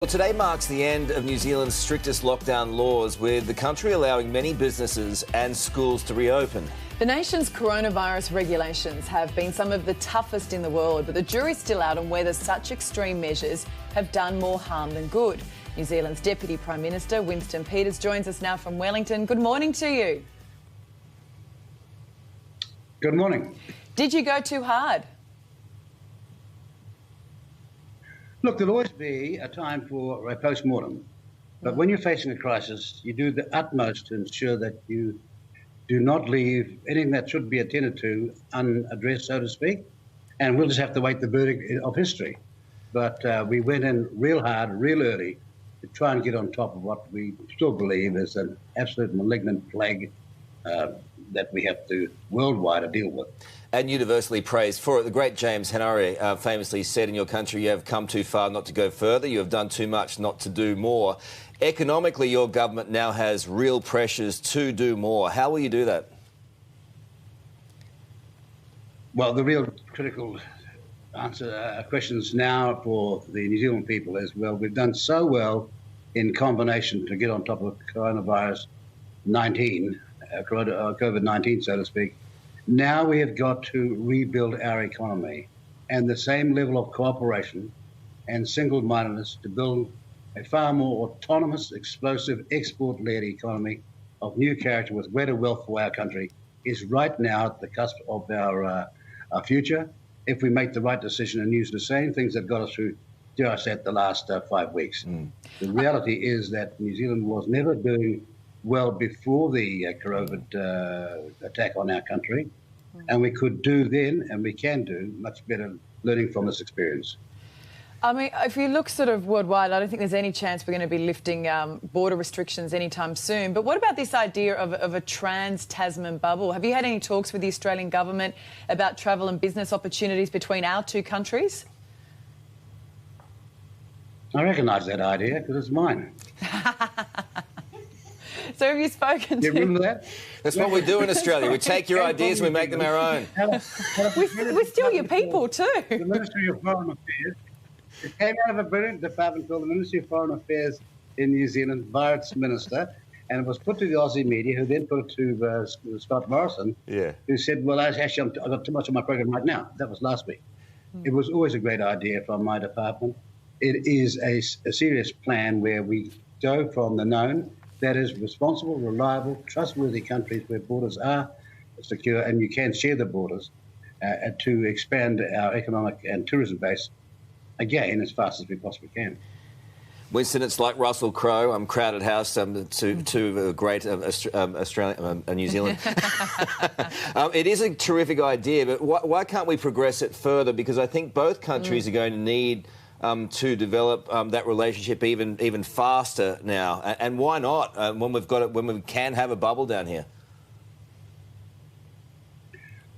Well, today marks the end of New Zealand's strictest lockdown laws, with the country allowing many businesses and schools to reopen. The nation's coronavirus regulations have been some of the toughest in the world, but the jury's still out on whether such extreme measures have done more harm than good. New Zealand's Deputy Prime Minister, Winston Peters, joins us now from Wellington. Good morning to you. Good morning. Did you go too hard? Look, there'll always be a time for a post-mortem, but when you're facing a crisis, you do the utmost to ensure that you do not leave anything that should be attended to unaddressed, so to speak, and we'll just have to wait the verdict of history. But we went in real hard, real early, to try and get on top of what we still believe is an absolute malignant plague that we have to worldwide deal with. And universally praised for it. The great James Henare famously said, in your country, you have come too far not to go further. You have done too much not to do more. Economically, your government now has real pressures to do more. How will you do that? Well, the real critical questions now for the New Zealand people is, well, we've done so well in combination to get on top of COVID-19, so to speak. Now we have got to rebuild our economy, and the same level of cooperation and single-mindedness to build a far more autonomous, explosive, export-led economy of new character with greater wealth for our country is right now at the cusp of our future, if we make the right decision and use the same things that got us through, dare I say, the last 5 weeks. The reality is that New Zealand was never doing well before the COVID attack on our country, and we could do then, and we can do much better, learning from this experience. I mean, if you look sort of worldwide, I don't think there's any chance we're going to be lifting border restrictions anytime soon. But what about this idea of a trans-Tasman bubble? Have you had any talks with the Australian government about travel and business opportunities between our two countries? I recognise that idea because it's mine. So have you spoken to... You remember that? That's what we do in Australia. We take your ideas and we make them our own. We're still your people too. The Ministry of Foreign Affairs, it came out of a brilliant department called the Ministry of Foreign Affairs in New Zealand via its minister, and it was put to the Aussie media, who then put it to Scott Morrison, who said, well, actually, I've got too much on my program right now. That was last week. It was always a great idea from my department. It is a serious plan where we go from the known, that is responsible, reliable, trustworthy countries where borders are secure and you can share the borders, to expand our economic and tourism base again as fast as we possibly can. Winston, it's like Russell Crowe, Crowded House, to great Australia, New Zealand. It is a terrific idea, but why can't we progress it further? Because I think both countries are going to need to develop that relationship even faster now. And why not when we can have a bubble down here?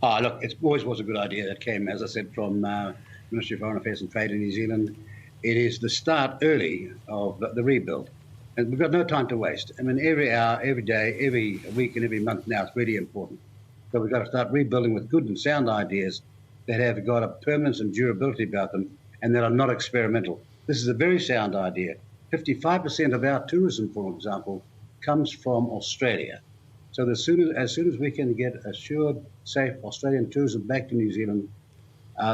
Oh, look, it always was a good idea that came, as I said, from Ministry of Foreign Affairs and Trade in New Zealand. It is the start early of the rebuild. And we've got no time to waste. I mean, every hour, every day, every week and every month now, it's really important. So we've got to start rebuilding with good and sound ideas that have got a permanence and durability about them and that are not experimental. This is a very sound idea. 55% of our tourism, for example, comes from Australia. So as soon as we can get assured, safe Australian tourism back to New Zealand,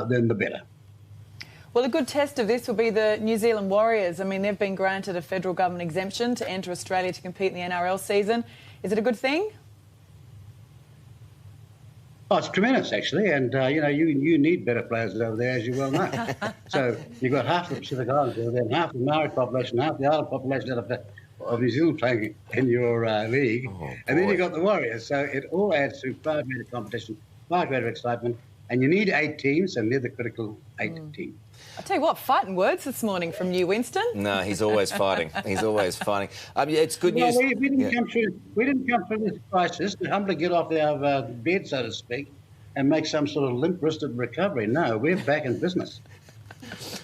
then the better. Well, a good test of this will be the New Zealand Warriors. I mean, they've been granted a federal government exemption to enter Australia to compete in the NRL season. Is it a good thing? Oh, it's tremendous, actually, and you need better players over there, as you well know. So you've got half the Pacific Islands over there, and half the Maori population, half the island population of New Zealand playing in your league, and then you've got the Warriors. So it all adds to far greater competition, far greater excitement, and you need 8 teams, and they're the critical 8 teams. I'll tell you what, fighting words this morning from you, Winston. No, he's always fighting. He's always fighting. It's good news. We didn't come through this crisis to humbly get off our bed, so to speak, and make some sort of limp-wristed recovery. No, we're back in business.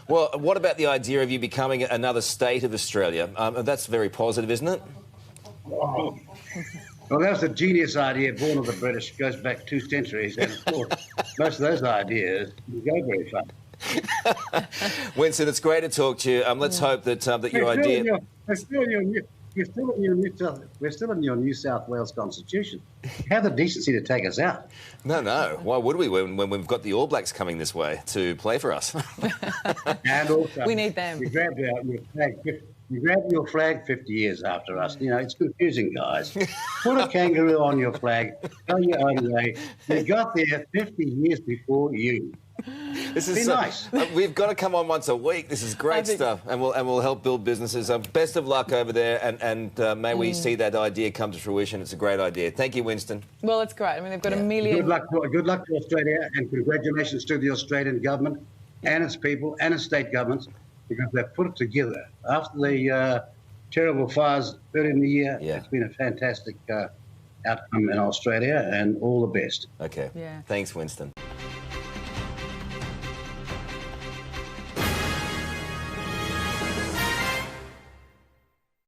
Well, what about the idea of you becoming another state of Australia? That's very positive, isn't it? Oh. Well, that was a genius idea born of the British. It goes back 2 centuries, and of course, most of those ideas go very far. Winston, it's great to talk to you. Let's hope that your idea... We're still in your New South Wales Constitution. Have the decency to take us out. No. Why would we when we've got the All Blacks coming this way to play for us? And also, we need them. You grabbed your flag 50 years after us. You know, it's confusing, guys. Put a kangaroo on your flag. Go your own way. We got there 50 years before you. This is nice. We've got to come on once a week. This is great stuff, and we'll help build businesses. Best of luck over there, and may we see that idea come to fruition. It's a great idea. Thank you, Winston. Well, it's great. I mean, they've got a million. Good luck to Australia, and congratulations to the Australian government and its people and its state governments, because they've put it together after the terrible fires early in the year. Yeah. It's been a fantastic outcome in Australia, and all the best. Okay. Yeah. Thanks, Winston.